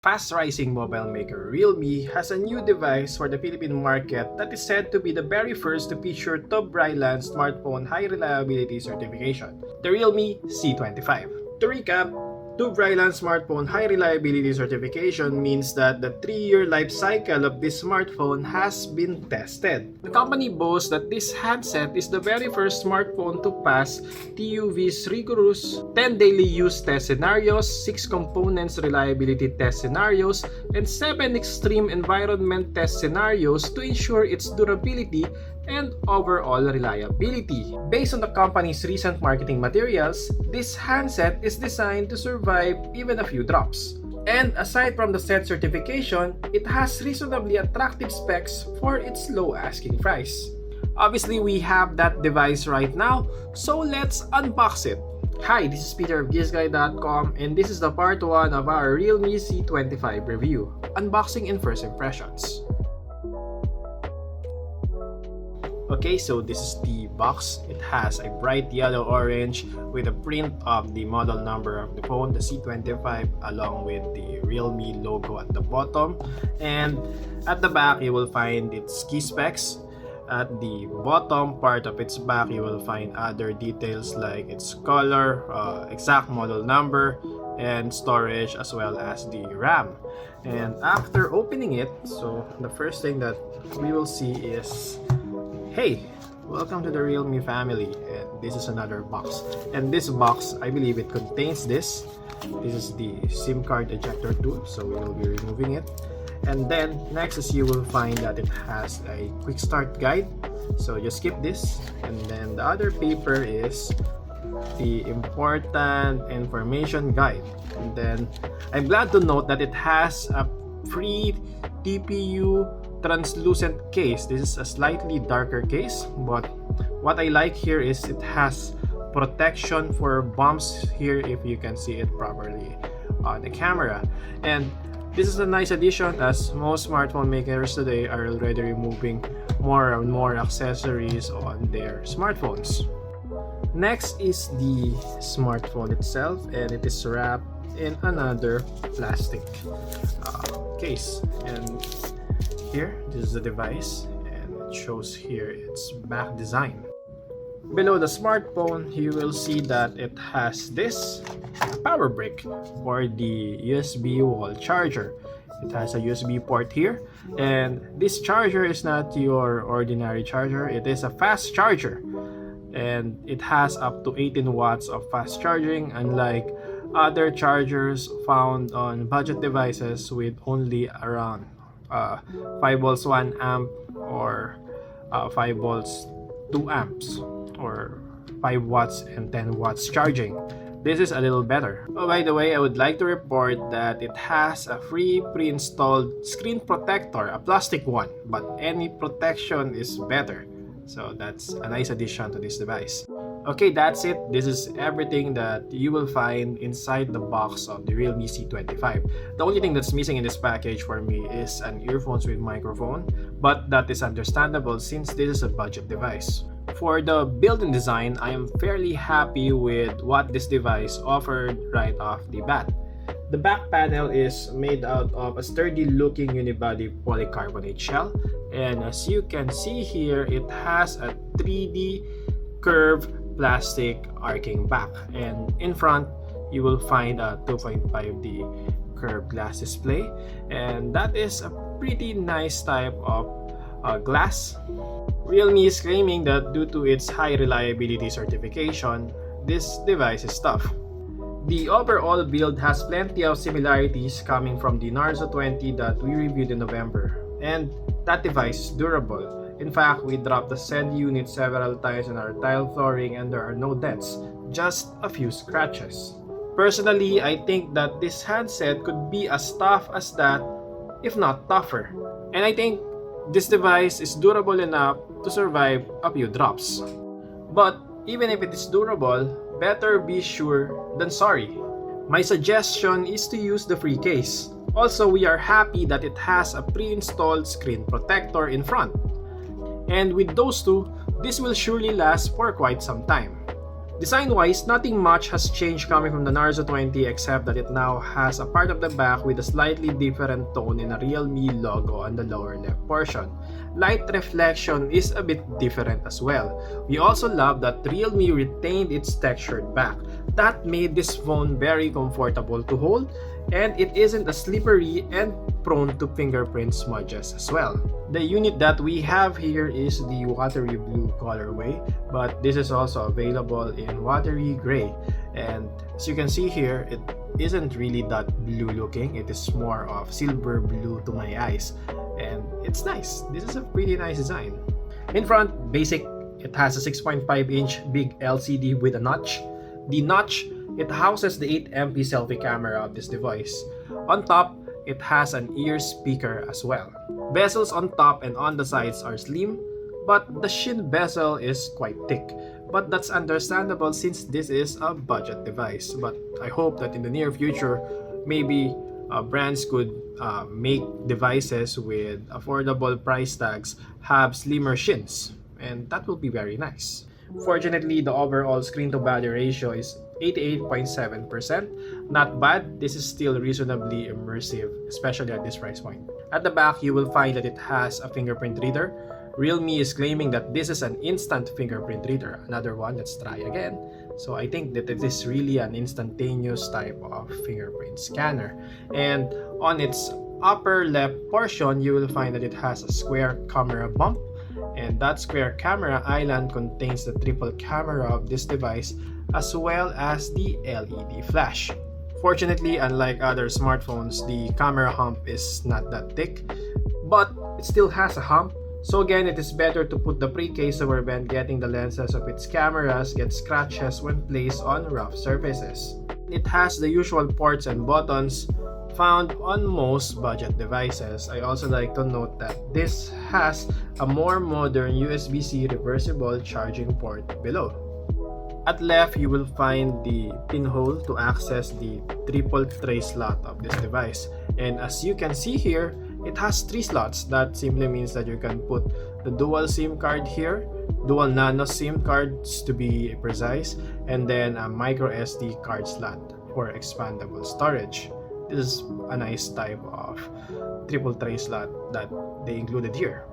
Fast-rising mobile maker Realme has a new device for the Philippine market that is said to be the very first to feature TÜV Rheinland smartphone high reliability certification, the realme C25. To recap, TÜV Rheinland smartphone high reliability certification means that the 3-year life cycle of this smartphone has been tested. The company boasts that this handset is the very first smartphone to pass TÜV's rigorous 10 daily use test scenarios, 6 components reliability test scenarios, and 7 extreme environment test scenarios to ensure its durability and overall reliability. Based on the company's recent marketing materials, this handset is designed to survive even a few drops. And aside from the set certification, it has reasonably attractive specs for its low asking price. Obviously, we have that device right now, so let's unbox it. Hi, this is Peter of GIZGUIDEPH, and this is the part 1 of our realme C25 review, unboxing and first impressions. Okay, so this is the box. It has a bright yellow orange with a print of the model number of the phone, the C25, along with the Realme logo at the bottom. And at the back, you will find its key specs. At the bottom part of its back, you will find other details like its color, exact model number, and storage, as well as the RAM. And after opening it, so the first thing that we will see is, hey, welcome to the Realme family, and this is another box. And this box, I believe it contains this. This is the SIM card ejector tool, so we will be removing it. And then next is you will find that it has a quick start guide, so just skip this. And then the other paper is the important information guide. And then I'm glad to note that it has a free TPU translucent case. This is a slightly darker case, but what I like here is it has protection for bumps here, if you can see it properly on the camera. And this is a nice addition, as most smartphone makers today are already removing more and more accessories on their smartphones. Next is the smartphone itself, and it is wrapped in another plastic case. And here, this is the device, and it shows here its back design. Below the smartphone, you will see that it has this power brick for the USB wall charger. It has a USB port here, and this charger is not your ordinary charger. It is a fast charger, and it has up to 18 watts of fast charging, unlike other chargers found on budget devices with only around 5 volts 1 amp or 5 volts 2 amps or 5 watts and 10 watts charging. This is a little better. Oh, by the way, I would like to report that it has a free pre-installed screen protector, a plastic one, but any protection is better. So that's a nice addition to this device. Okay, that's it. This is everything that you will find inside the box of the Realme C25. The only thing that's missing in this package for me is an earphones with microphone, but that is understandable since this is a budget device. For the build and design, I am fairly happy with what this device offered right off the bat. The back panel is made out of a sturdy looking unibody polycarbonate shell, and as you can see here, it has a 3D curved plastic arcing back, and in front you will find a 2.5D curved glass display, and that is a pretty nice type of glass. Realme is claiming that due to its high reliability certification, this device is tough. The overall build has plenty of similarities coming from the Narzo 20 that we reviewed in November, and that device is durable. In fact, we dropped the said unit several times on our tile flooring and there are no dents, just a few scratches. Personally, I think that this handset could be as tough as that, if not tougher. And I think this device is durable enough to survive a few drops. But even if it is durable, better be sure than sorry. My suggestion is to use the free case. Also, we are happy that it has a pre-installed screen protector in front. And with those two, this will surely last for quite some time. Design-wise, nothing much has changed coming from the Narzo 20 except that it now has a part of the back with a slightly different tone in a realme logo on the lower left portion. Light reflection is a bit different as well. We also love that realme retained its textured back. That made this phone very comfortable to hold, and it isn't as slippery and prone to fingerprint smudges as well. The unit that we have here is the watery blue colorway, but this is also available in watery gray, and as you can see here, it isn't really that blue looking. It is more of silver blue to my eyes, and it's nice. This is a pretty nice design. In front, basic, it has a 6.5-inch big LCD with a notch. The notch, it houses the 8MP selfie camera of this device. On top, it has an ear speaker as well. Bezels on top and on the sides are slim, but the shin bezel is quite thick. But that's understandable since this is a budget device. But I hope that in the near future, maybe brands could make devices with affordable price tags have slimmer shins, and that will be very nice. Fortunately, the overall screen-to-body ratio is 88.7%. Not bad. This is still reasonably immersive, especially at this price point. At the back, you will find that it has a fingerprint reader. Realme is claiming that this is an instant fingerprint reader. Another one, let's try again. So I think that it is really an instantaneous type of fingerprint scanner. And on its upper left portion, you will find that it has a square camera bump. And that square camera island contains the triple camera of this device as well as the LED flash. Fortunately, unlike other smartphones, the camera hump is not that thick, but it still has a hump. So again, it is better to put the pre-case to prevent getting the lenses of its cameras get scratches when placed on rough surfaces. It has the usual ports and buttons found on most budget devices. I also like to note that this has a more modern USB-C reversible charging port below. At left, you will find the pinhole to access the triple tray slot of this device. And as you can see here, it has 3 slots. That simply means that you can put the dual SIM card here, dual nano SIM cards to be precise, and then a micro SD card slot for expandable storage. This is a nice type of triple tray slot that they included here.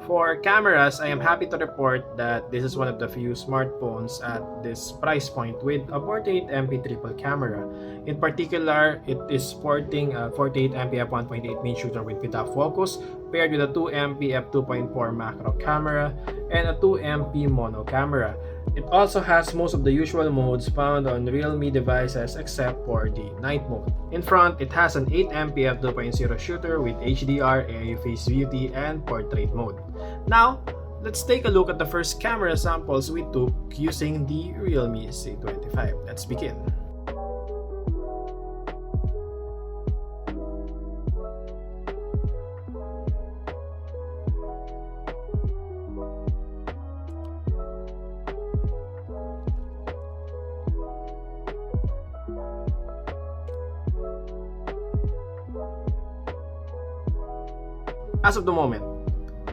For cameras, I am happy to report that this is one of the few smartphones at this price point with a 48MP triple camera. In particular, it is sporting a 48MP f1.8 main shooter with pita focus paired with a 2MP f2.4 macro camera and a 2MP mono camera. It also has most of the usual modes found on realme devices except for the night mode. In front, it has an 8MP f2.0 shooter with HDR, AIU face beauty, and portrait mode. Now, let's take a look at the first camera samples we took using the realme C25. Let's begin. As of the moment,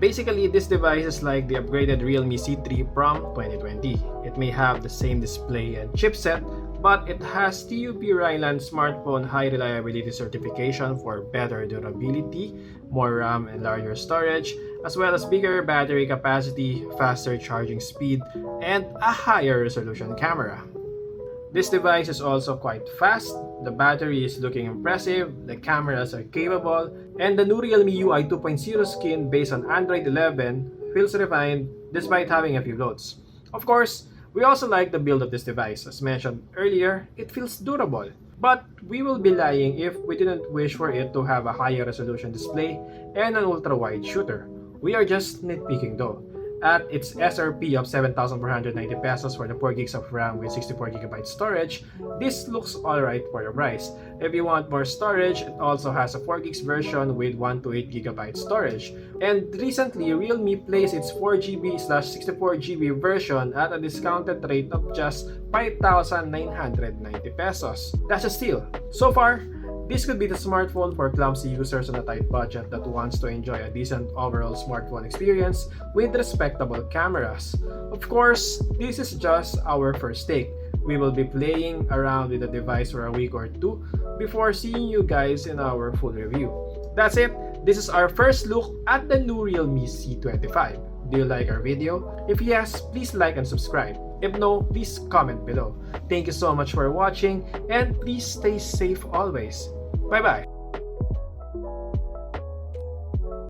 basically this device is like the upgraded realme C3 from 2020. It may have the same display and chipset, but it has TÜV Rheinland smartphone high reliability certification for better durability, more RAM and larger storage, as well as bigger battery capacity, faster charging speed, and a higher resolution camera. This device is also quite fast, the battery is looking impressive, the cameras are capable, and the new Realme UI 2.0 skin based on Android 11 feels refined despite having a few loads. Of course, we also like the build of this device. As mentioned earlier, it feels durable. But we will be lying if we didn't wish for it to have a higher resolution display and an ultra-wide shooter. We are just nitpicking though. At its SRP of 7,490 pesos for the 4 gigs of RAM with 64 GB storage, this looks alright for the price. If you want more storage, it also has a 4 gigs version with 1 to 8 GB storage. And recently, Realme placed its 4GB/64GB version at a discounted rate of just 5,990 pesos. That's a steal. So far, This could be the smartphone for clumsy users on a tight budget that wants to enjoy a decent overall smartphone experience with respectable cameras. Of course, this is just our first take. We will be playing around with the device for a week or two before seeing you guys in our full review. That's it. This is our first look at the new realme C25. Do you like our video? If yes, please like and subscribe. If no, please comment below. Thank you so much for watching and please stay safe always. Bye bye.